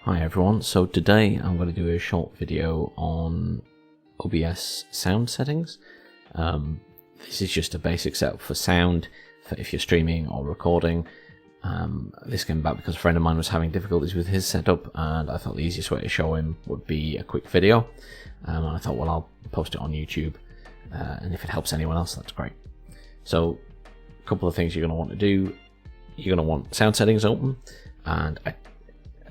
Hi everyone, so today I'm going to do a short video on OBS sound settings. This is just a basic setup for sound, for if you're streaming or recording. This came about because a friend of mine was having difficulties with his setup, and I thought the easiest way to show him would be a quick video. And I thought, well, I'll post it on YouTube, and if it helps anyone else, that's great. So a couple of things you're going to want to do. You're going to want sound settings open, and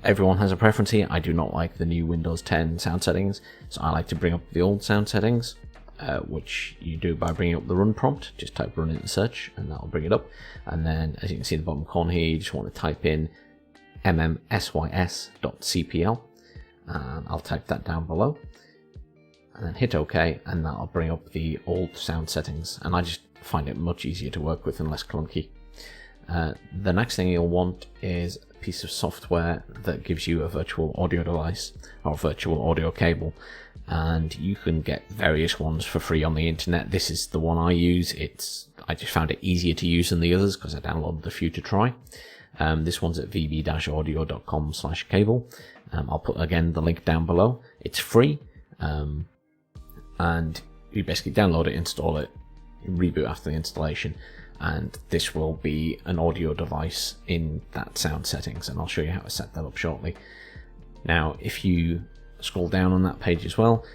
everyone has a preference here. I do not like the new Windows 10 sound settings, so I like to bring up the old sound settings, which you do by bringing up the run prompt. Just type run into search and that'll bring it up, and then as you can see in the bottom corner here, you just want to type in mmsys.cpl, and I'll type that down below and then hit OK, and that'll bring up the old sound settings, and I just find it much easier to work with and less clunky. The next thing you'll want is a piece of software that gives you a virtual audio device or virtual audio cable, and you can get various ones for free on the internet. This is the one I use. I just found it easier to use than the others because I downloaded a few to try. This one's at vb-audio.com/cable. I'll put again the link down below. It's free, and you basically download it, install it, reboot after the installation, and this will be an audio device in that sound settings, and I'll show you how to set that up shortly. Now, if you scroll down on that page as well,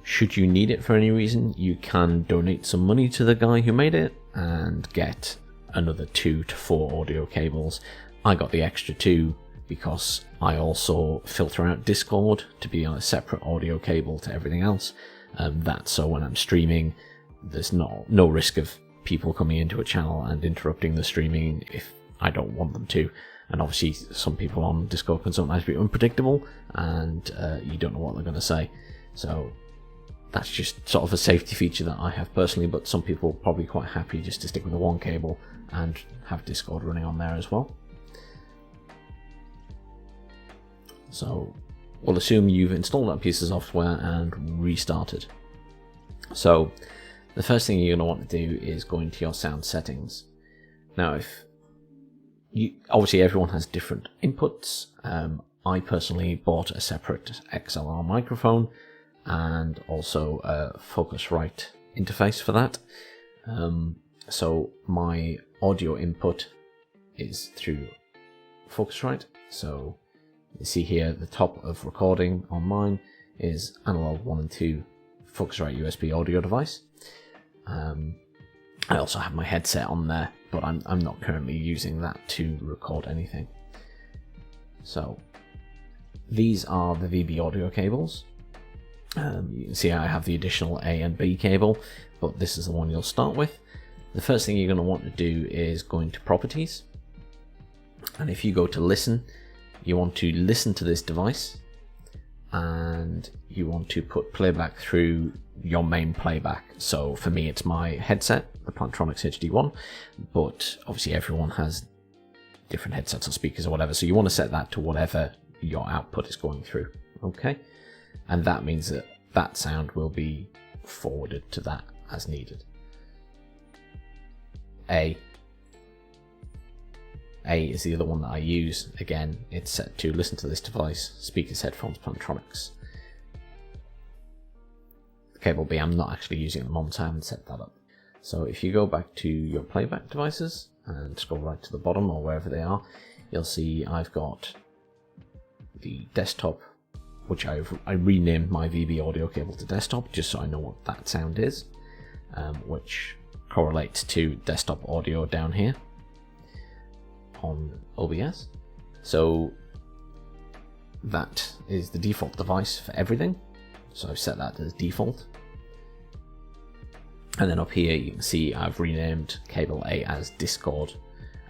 should you need it for any reason, you can donate some money to the guy who made it and get another 2 to 4 audio cables. I got the extra 2 because I also filter out Discord to be on a separate audio cable to everything else. That's so when I'm streaming, there's no risk of people coming into a channel and interrupting the streaming if I don't want them to. And obviously some people on Discord can sometimes be unpredictable, and you don't know what they're going to say, so that's just sort of a safety feature that I have personally, but some people are probably quite happy just to stick with the one cable and have Discord running on there as well. So we'll assume you've installed that piece of software and restarted. So the first thing you're going to want to do is go into your sound settings. Now, obviously everyone has different inputs. I personally bought a separate XLR microphone and also a Focusrite interface for that. So my audio input is through Focusrite. So you see here the top of recording on mine is analog 1 and 2 Focusrite USB audio device. I also have my headset on there, but I'm not currently using that to record anything. So these are the VB audio cables. You can see I have the additional A and B cable, but this is the one you'll start with. The first thing you're going to want to do is go into properties, and if you go to listen, you want to listen to this device, and you want to put playback through your main playback. So for me it's my headset, the Plantronics HD1, but obviously everyone has different headsets or speakers or whatever, so you want to set that to whatever your output is going through. Okay, and that means that that sound will be forwarded to that as needed. A is the other one that I use. Again, it's set to listen to this device, speakers, headphones, Plantronics. Cable B, I'm not actually using at the moment, so I haven't set that up. So if you go back to your playback devices and scroll right to the bottom or wherever they are, you'll see I've got the desktop, which I renamed my VB audio cable to desktop just so I know what that sound is, which correlates to desktop audio down here on OBS. So that is the default device for everything, so I've set that as default. And then up here you can see I've renamed cable A as Discord,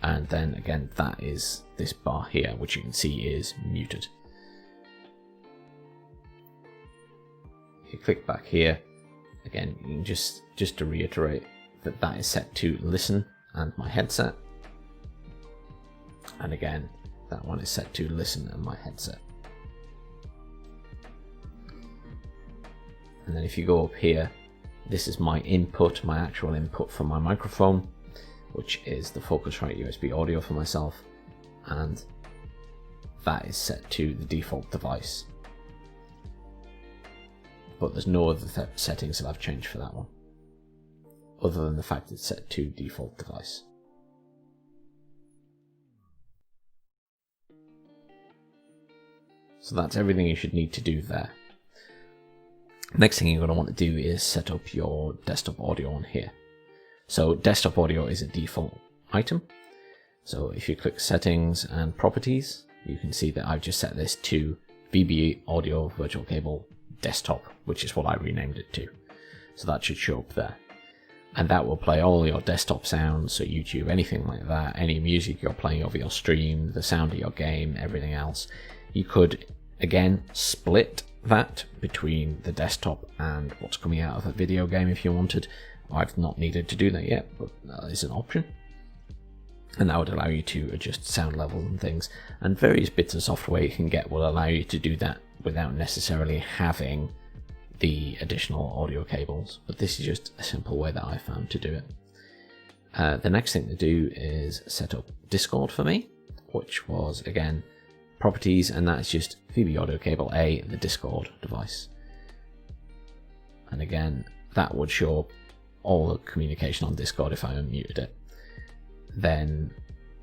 and then again that is this bar here, which you can see is muted. If you click back here, again you can just to reiterate that is set to listen and my headset, and again that one is set to listen and my headset. And then if you go up here, this is my input, my actual input for my microphone, which is the Focusrite USB audio for myself, and that is set to the default device. But there's no other settings that I've changed for that one, other than the fact it's set to default device. So that's everything you should need to do there. Next thing you're going to want to do is set up your desktop audio on here. So desktop audio is a default item. So if you click settings and properties, you can see that I've just set this to VB audio virtual cable desktop, which is what I renamed it to. So that should show up there. And that will play all your desktop sounds, so YouTube, anything like that, any music you're playing over your stream, the sound of your game, everything else. You could, again, split that between the desktop and what's coming out of a video game if you wanted. I've not needed to do that yet, but that is an option. And that would allow you to adjust sound levels and things. And various bits of software you can get will allow you to do that without necessarily having the additional audio cables. But this is just a simple way that I found to do it. The next thing to do is set up Discord for me, which was, again, properties, and that's just VB audio cable A, the Discord device. And again, that would show all the communication on Discord if I unmuted it. Then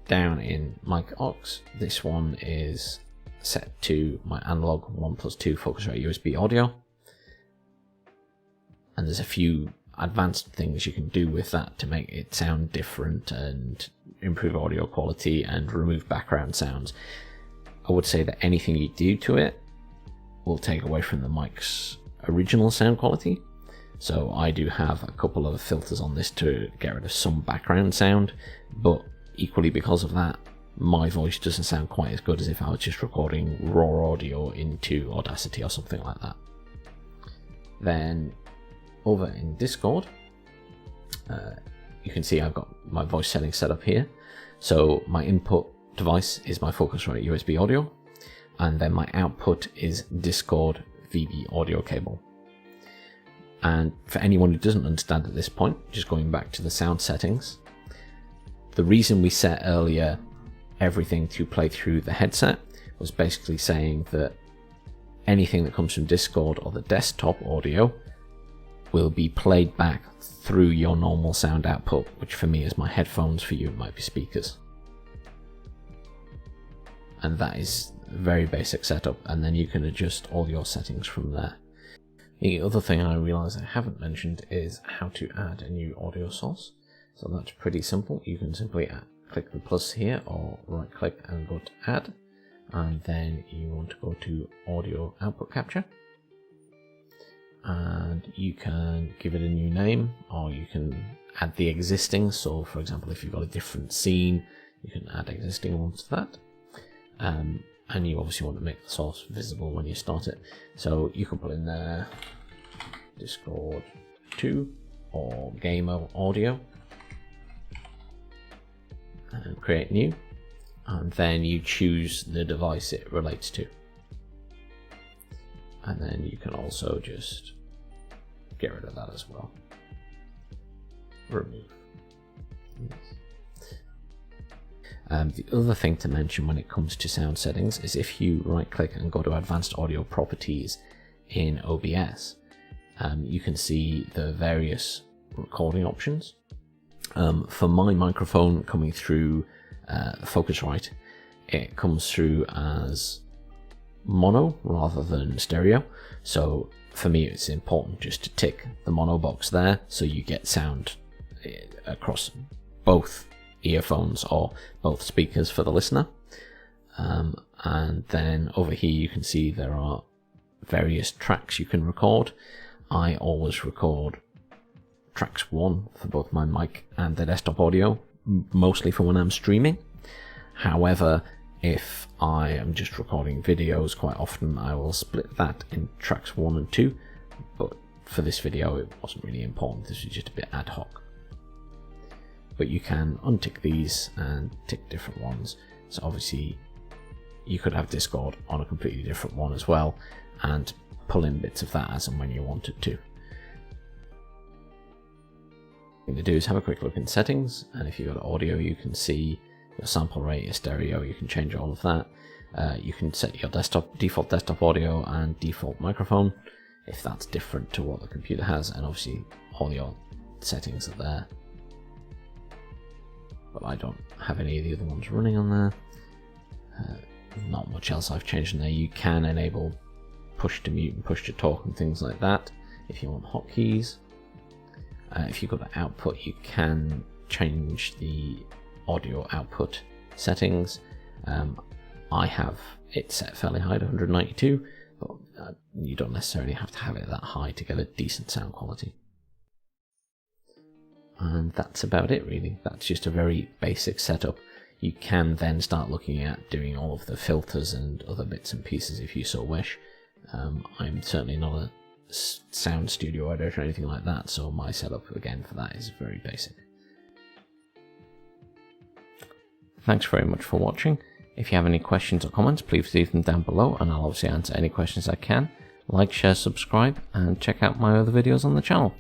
down in mic aux, this one is set to my analog 1+2 Focusrite USB audio. And there's a few advanced things you can do with that to make it sound different and improve audio quality and remove background sounds. I would say that anything you do to it will take away from the mic's original sound quality. So I do have a couple of filters on this to get rid of some background sound, but equally because of that, my voice doesn't sound quite as good as if I was just recording raw audio into Audacity or something like that. Then over in Discord, you can see I've got my voice settings set up here. So my input device is my Focusrite USB audio, and then my output is Discord VB audio cable. And for anyone who doesn't understand at this point, just going back to the sound settings, the reason we set earlier everything to play through the headset was basically saying that anything that comes from Discord or the desktop audio will be played back through your normal sound output, which for me is my headphones, for you it might be speakers. And that is a very basic setup, and then you can adjust all your settings from there. The other thing I realised I haven't mentioned is how to add a new audio source. So that's pretty simple. You can simply click the plus here or right click and go to add, and then you want to go to audio output capture, and you can give it a new name, or you can add the existing. So for example, if you've got a different scene, you can add existing ones to that. And you obviously want to make the source visible when you start it. So you can put in there Discord 2 or Gamer Audio and create new, and then you choose the device it relates to. And then you can also just get rid of that as well. Remove. Yes. The other thing to mention when it comes to sound settings is if you right click and go to advanced audio properties in OBS, you can see the various recording options. For my microphone coming through Focusrite, it comes through as mono rather than stereo. So for me it's important just to tick the mono box there so you get sound across both earphones or both speakers for the listener. And then over here you can see there are various tracks you can record. I always record tracks 1 for both my mic and the desktop audio, mostly for when I'm streaming. However, if I am just recording videos, quite often I will split that in tracks 1 and 2, but for this video it wasn't really important, this was just a bit ad hoc. But you can untick these and tick different ones. So obviously you could have Discord on a completely different one as well and pull in bits of that as and when you wanted to. The thing to do is have a quick look in settings, and if you've got audio you can see your sample rate, your stereo, you can change all of that. You can set your default desktop audio and default microphone if that's different to what the computer has, and obviously all your settings are there. But I don't have any of the other ones running on there. Not much else I've changed in there. You can enable push to mute and push to talk and things like that if you want hotkeys. If you go to output, you can change the audio output settings. I have it set fairly high to 192, but you don't necessarily have to have it that high to get a decent sound quality. And that's about it really. That's just a very basic setup. You can then start looking at doing all of the filters and other bits and pieces if you so wish. I'm certainly not a sound studio editor or anything like that, so my setup again for that is very basic. Thanks very much for watching. If you have any questions or comments, please leave them down below and I'll obviously answer any questions I can. Like, share, subscribe, and check out my other videos on the channel.